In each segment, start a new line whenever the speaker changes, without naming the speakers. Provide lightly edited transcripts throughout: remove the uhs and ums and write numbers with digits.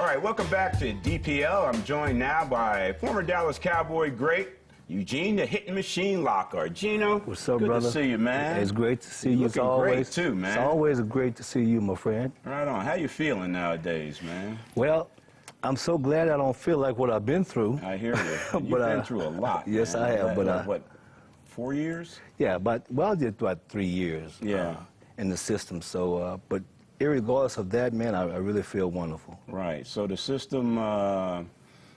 All right, welcome back to DPL. I'm joined now by former Dallas Cowboy great Eugene, the hitting machine Lockhart. Gino,
what's up,
good
brother?
To see you, man.
It's great to see you.
Looking great too, man.
It's always great to see you, my friend.
Right on. How you feeling nowadays, man?
Well, I'm so glad I don't feel like what I've been through.
I hear you. You've been through a lot.
Yes,
man.
I have. But
what, 4 years?
Yeah, I did about 3 years.
Yeah.
In the system. So, but irregardless of that, man, I really feel wonderful.
Right. So the system,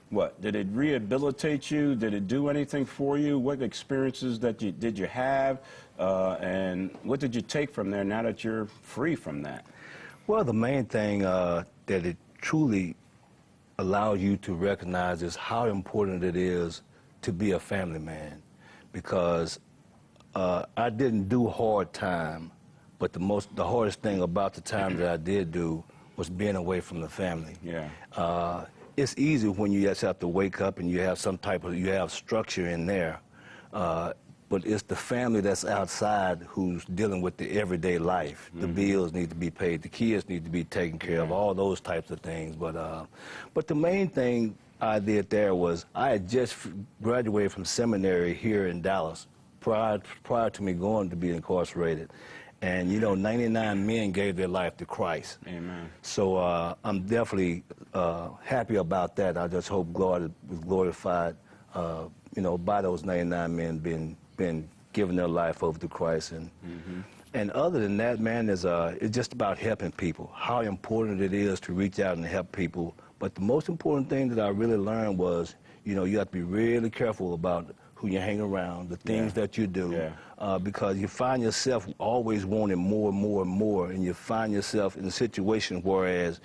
what did it rehabilitate you? Did it do anything for you? What experiences did you have, and what did you take from there now that you're free from that?
Well, the main thing that it truly allows you to recognize is how important it is to be a family man, because I didn't do hard time, but the hardest thing about the time that I did do was being away from the family.
Yeah.
It's easy when you just have to wake up and you have you have structure in there, but it's the family that's outside who's dealing with the everyday life. The bills need to be paid, the kids need to be taken care of, all those types of things. But the main thing I did there was I had just graduated from seminary here in Dallas prior to me going to be incarcerated. And, you know, 99 men gave their life to Christ.
Amen.
So I'm definitely happy about that. I just hope God was glorified, you know, by those 99 men being giving their life over to Christ. And other than that, man, it's just about helping people, how important it is to reach out and help people. But the most important thing that I really learned was, you know, you have to be really careful about who you hang around, the things that you do, because you find yourself always wanting more and more and more, and you find yourself in a situation whereas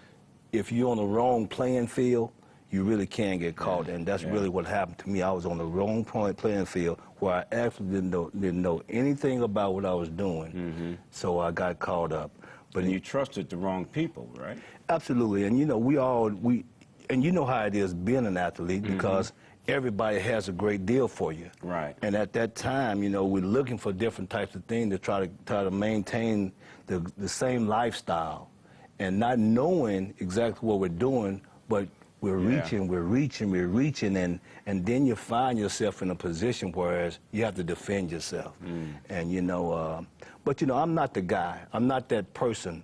if you're on the wrong playing field, you really can get caught, and that's really what happened to me. I was on the wrong playing field where I actually didn't know anything about what I was doing, so I got caught up.
But you trusted the wrong people, right?
Absolutely, and you know and you know how it is being an athlete, because everybody has a great deal for you.
Right.
And at that time, you know, we're looking for different types of things to try to maintain the same lifestyle, and not knowing exactly what we're doing, but we're reaching, and then you find yourself in a position whereas you have to defend yourself. And you know, but you know, I'm not the guy. I'm not that person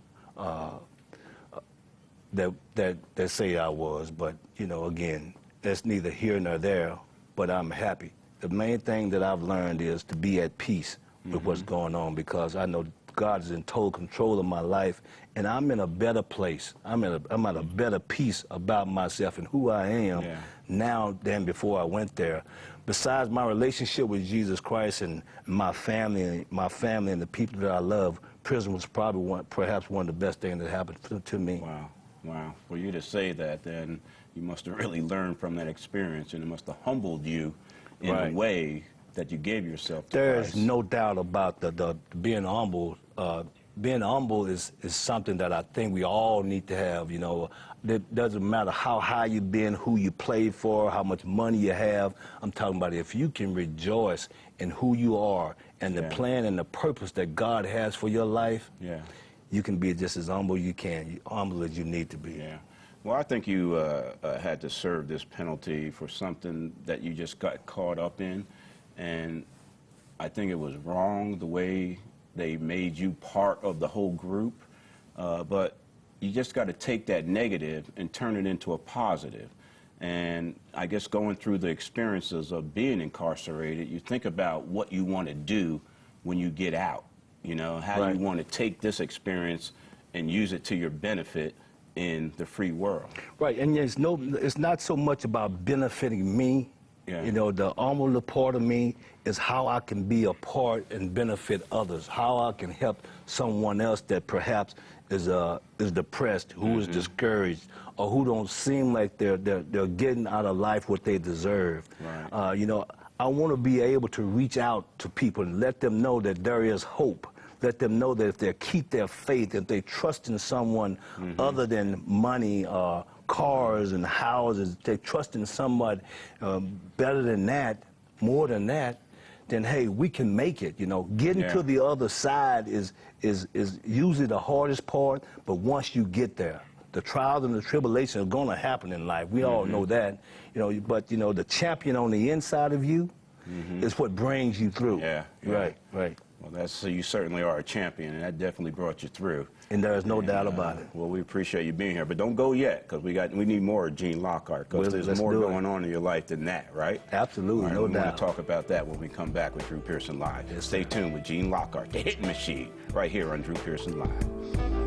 that say I was. But you know, again, that's neither here nor there. But I'm happy. The main thing that I've learned is to be at peace with what's going on, because I know God is in total control of my life, and I'm in a better place. I'm at a better peace about myself and who I am now than before I went there. Besides my relationship with Jesus Christ and my family and the people that I love, prison was probably perhaps one of the best things that happened to me.
Wow, wow. For you to say that, then you must have really learned from that experience, and it must have humbled you in a way that you gave yourself to
There's
Christ.
no doubt about the being humble. Being humble is something that I think we all need to have. You know, it doesn't matter how high you've been, who you played for, how much money you have. I'm talking about if you can rejoice in who you are and the plan and the purpose that God has for your life, you can be just as humble humble as you need to be.
Yeah. Well, I think you had to serve this penalty for something that you just got caught up in, and I think it was wrong the way they made you part of the whole group, but you just got to take that negative and turn it into a positive. And I guess going through the experiences of being incarcerated, you think about what you want to do when you get out, you know, how you want to take this experience and use it to your benefit in the free world.
Right, and it's not so much about benefiting me. You know, the humble part of me is how I can be a part and benefit others, how I can help someone else that perhaps is depressed, who is discouraged, or who don't seem like they're getting out of life what they deserve.
Right.
You know, I want to be able to reach out to people and let them know that there is hope. Let them know that if they keep their faith, if they trust in someone other than money, cars and houses, they trust in somebody better than that, more than that, then hey, we can make it. You know, getting to the other side is usually the hardest part, but once you get there, the trials and the tribulations are going to happen in life. We all know that, you know. But you know, the champion on the inside of you is what brings you through.
Yeah, yeah.
Right, right.
Well, so you certainly are a champion, and that definitely brought you through.
And there's no doubt about it.
Well, we appreciate you being here, but don't go yet, because we need more of Gene Lockhart, because there's more going on in your life than that, right?
Absolutely, no doubt.
We're going to talk about that when we come back with Drew Pearson Live. Stay tuned with Gene Lockhart, the Hitting Machine, right here on Drew Pearson Live.